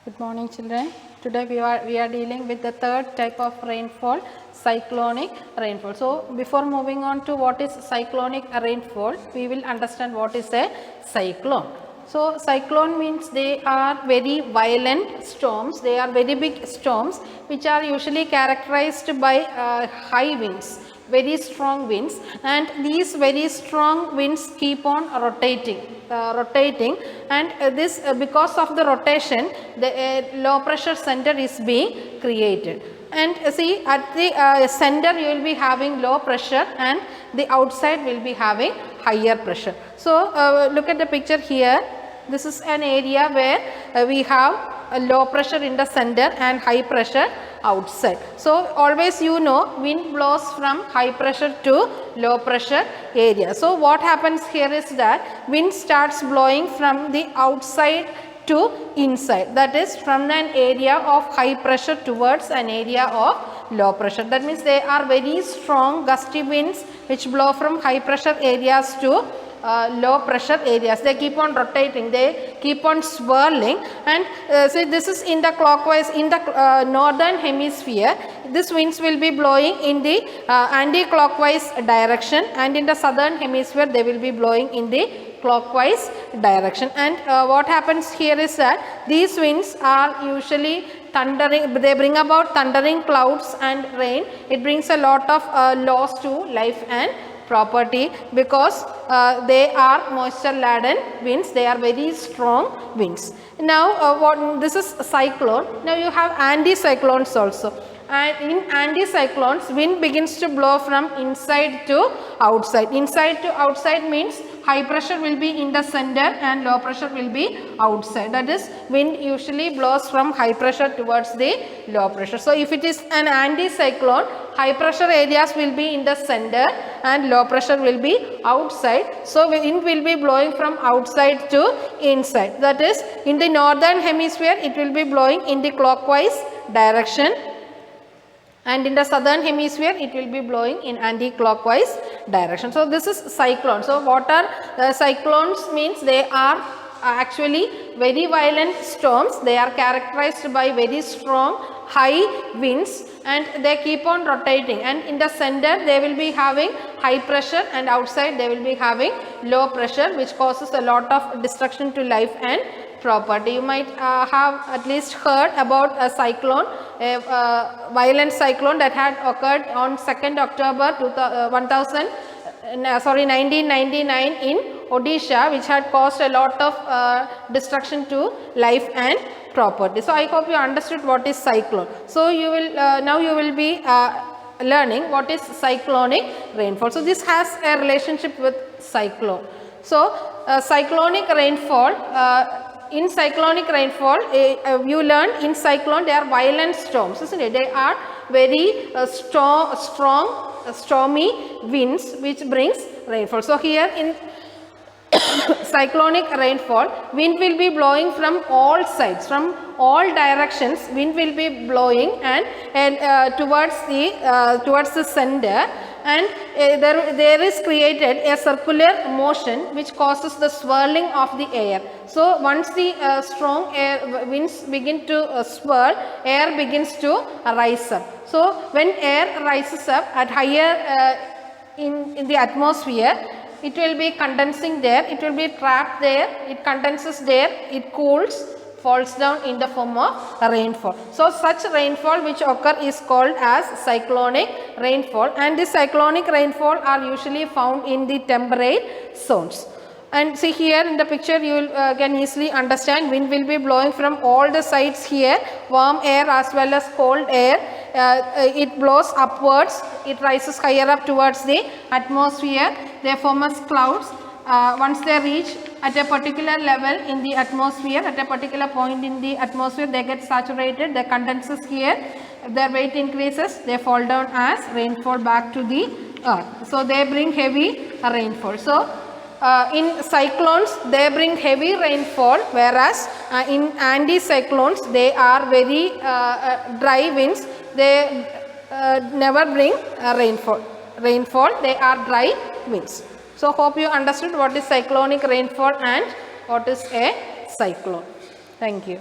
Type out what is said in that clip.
Good morning, children. Today we are dealing with the third type of rainfall, cyclonic rainfall. So before moving on to what is cyclonic rainfall, we will understand what is a cyclone. So cyclone means they are very violent storms. They are very big storms which are usually characterized by high winds, very strong winds, and these very strong winds keep on rotating and this because of the rotation the low pressure center is being created, and see at the center you will be having low pressure and the outside will be having higher pressure. So look at the picture here. This is an area where we have a low pressure in the center and high pressure outside. So always you know wind blows from high pressure to low pressure area. So what happens here is that wind starts blowing from the outside to inside, that is from an area of high pressure towards an area of low pressure. That means they are very strong gusty winds which blow from high pressure areas to low pressure areas. They keep on rotating, they keep on swirling, and so this is in the clockwise, in the northern hemisphere this winds will be blowing in the anti-clockwise direction, and in the southern hemisphere they will be blowing in the clockwise direction. And what happens here is that these winds are usually thundering, they bring about thundering clouds and rain. It brings a lot of loss to life and property because they are moisture laden winds, they are very strong winds. Now this is cyclone. Now you have anticyclones also, and in anticyclones wind begins to blow from inside to outside. Inside to outside means high pressure will be in the center and low pressure will be outside. That is, wind usually blows from high pressure towards the low pressure. So if it is an anticyclone, high pressure areas will be in the center and low pressure will be outside. So wind will be blowing from outside to inside. That is, in the northern hemisphere it will be blowing in the clockwise direction, and in the southern hemisphere it will be blowing in anti-clockwise direction. So this is cyclone. So what are cyclones means? They are actually very violent storms. They are characterized by very strong high winds and they keep on rotating, and in the center they will be having high pressure and outside they will be having low pressure, which causes a lot of destruction to life and property. You might have at least heard about a cyclone, a violent cyclone that had occurred on 2nd October 1999 in Odisha, which had caused a lot of destruction to life and property. So I hope you understood what is cyclone. So you will now you will be learning what is cyclonic rainfall. So this has a relationship with cyclone. So cyclonic rainfall. In cyclonic rainfall, you learn in cyclone they are violent storms, isn't it? They are very strong stormy winds which brings rainfall. So here in cyclonic rainfall, wind will be blowing from all sides, from all directions. Wind will be blowing and towards the center, and there is created a circular motion which causes the swirling of the air. So once the strong air winds begin to swirl, air begins to rise up. So when air rises up at higher in the atmosphere, it will be condensing there, it will be trapped there, it condenses there, it cools, falls down in the form of rainfall. So such rainfall which occur is called as cyclonic rainfall, and this cyclonic rainfall are usually found in the temperate zones. And see here in the picture you will, can easily understand wind will be blowing from all the sides here, warm air as well as cold air. It blows upwards, it rises higher up towards the atmosphere, they form as clouds. Once they reach at a particular level in the atmosphere, at a particular point in the atmosphere, they get saturated, they condenses here, their weight increases, they fall down as rainfall back to the earth. So they bring heavy rainfall. So in cyclones they bring heavy rainfall, whereas in anticyclones they are very dry winds, they never bring rainfall, they are dry winds. So hope you understood what is cyclonic rainfall and what is a cyclone. Thank you.